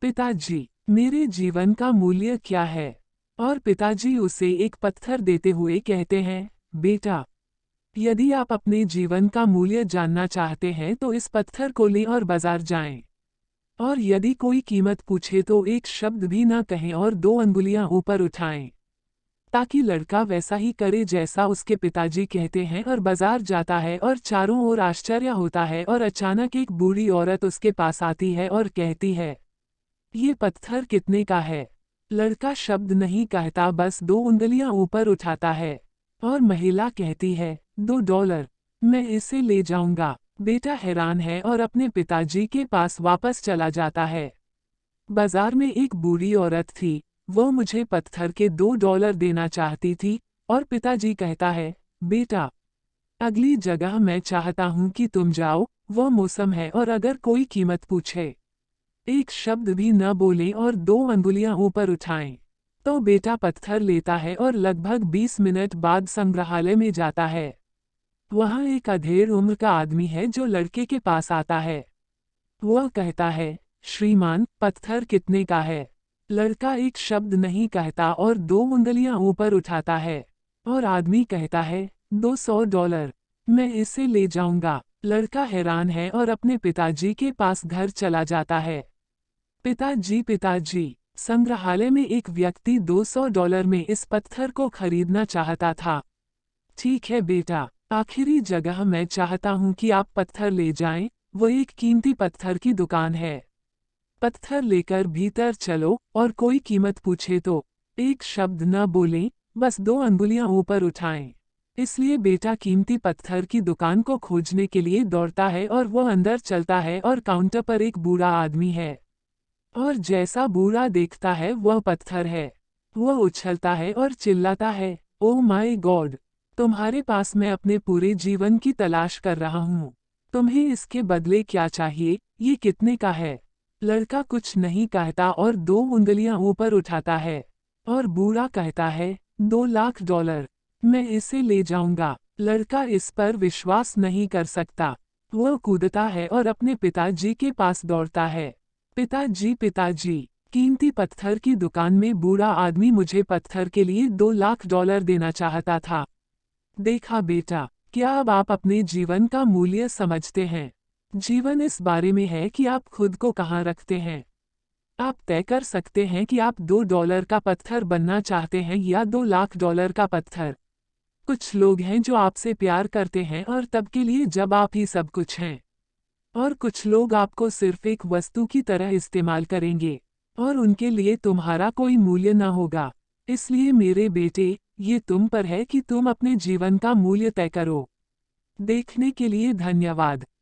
पिताजी, मेरे जीवन का मूल्य क्या है? और पिताजी उसे एक पत्थर देते हुए कहते हैं, बेटा, यदि आप अपने जीवन का मूल्य जानना चाहते हैं तो इस पत्थर को लें और बाजार जाएं। और यदि कोई कीमत पूछे तो एक शब्द भी ना कहें और 2 अंगुलियां ऊपर उठाएं, ताकि लड़का वैसा ही करे जैसा उसके पिताजी कहते हैं और बाजार जाता है और चारों ओर आश्चर्य होता है और अचानक एक बूढ़ी औरत उसके पास आती है और कहती है, ये पत्थर कितने का है? लड़का शब्द नहीं कहता, बस 2 उंगलियां ऊपर उठाता है और महिला कहती है, $2, मैं इसे ले जाऊंगा। बेटा हैरान है और अपने पिताजी के पास वापस चला जाता है। बाजार में एक बूढ़ी औरत थी, वो मुझे पत्थर के $2 देना चाहती थी और पिताजी कहता है, बेटा, अगली जगह मैं चाहता हूं कि तुम जाओ, वो मौसम है और अगर कोई कीमत पूछे, एक शब्द भी न बोलें और 2 अंगुलियां ऊपर उठाएं। तो बेटा पत्थर लेता है और लगभग 20 मिनट बाद संग्रहालय में जाता है। वहाँ एक अधेड़ उम्र का आदमी है जो लड़के के पास आता है। वह कहता है, श्रीमान, पत्थर कितने का है? लड़का एक शब्द नहीं कहता और 2 उंगलियां ऊपर उठाता है और आदमी कहता है, $200, मैं इसे ले जाऊंगा। लड़का हैरान है और अपने पिताजी के पास घर चला जाता है। पिताजी, पिताजी, संग्रहालय में एक व्यक्ति $200 में इस पत्थर को खरीदना चाहता था। ठीक है बेटा, आखिरी जगह मैं चाहता हूं कि आप पत्थर ले जाएं, वो एक कीमती पत्थर की दुकान है। पत्थर लेकर भीतर चलो और कोई कीमत पूछे तो एक शब्द न बोलें, बस 2 अंगुलियां ऊपर उठाएं। इसलिए बेटा कीमती पत्थर की दुकान को खोजने के लिए दौड़ता है और वो अंदर चलता है और काउंटर पर एक बूढ़ा आदमी है। और जैसा बूढ़ा देखता है वह पत्थर है। वह उछलता है और चिल्लाता है, ओह माय गॉड, तुम्हारे पास मैं अपने पूरे जीवन की तलाश कर रहा हूँ। तुम्हें इसके बदले क्या चाहिए? ये कितने का है? लड़का कुछ नहीं कहता और 2 उंगलियां ऊपर उठाता है और बूढ़ा कहता है, $2 लाख, मैं इसे ले जाऊंगा। लड़का इस पर विश्वास नहीं कर सकता। वह कूदता है और अपने पिताजी के पास दौड़ता है। पिताजी, पिताजी, कीमती पत्थर की दुकान में बूढ़ा आदमी मुझे पत्थर के लिए $2 लाख देना चाहता था। देखा बेटा, क्या अब आप अपने जीवन का मूल्य समझते हैं? जीवन इस बारे में है कि आप खुद को कहाँ रखते हैं। आप तय कर सकते हैं कि आप $2 का पत्थर बनना चाहते हैं या $2 लाख का पत्थर। कुछ लोग हैं जो आपसे प्यार करते हैं और तब के लिए जब आप ही सब कुछ हैं। और कुछ लोग आपको सिर्फ एक वस्तु की तरह इस्तेमाल करेंगे और उनके लिए तुम्हारा कोई मूल्य न होगा। इसलिए मेरे बेटे, ये तुम पर है कि तुम अपने जीवन का मूल्य तय करो। देखने के लिए धन्यवाद।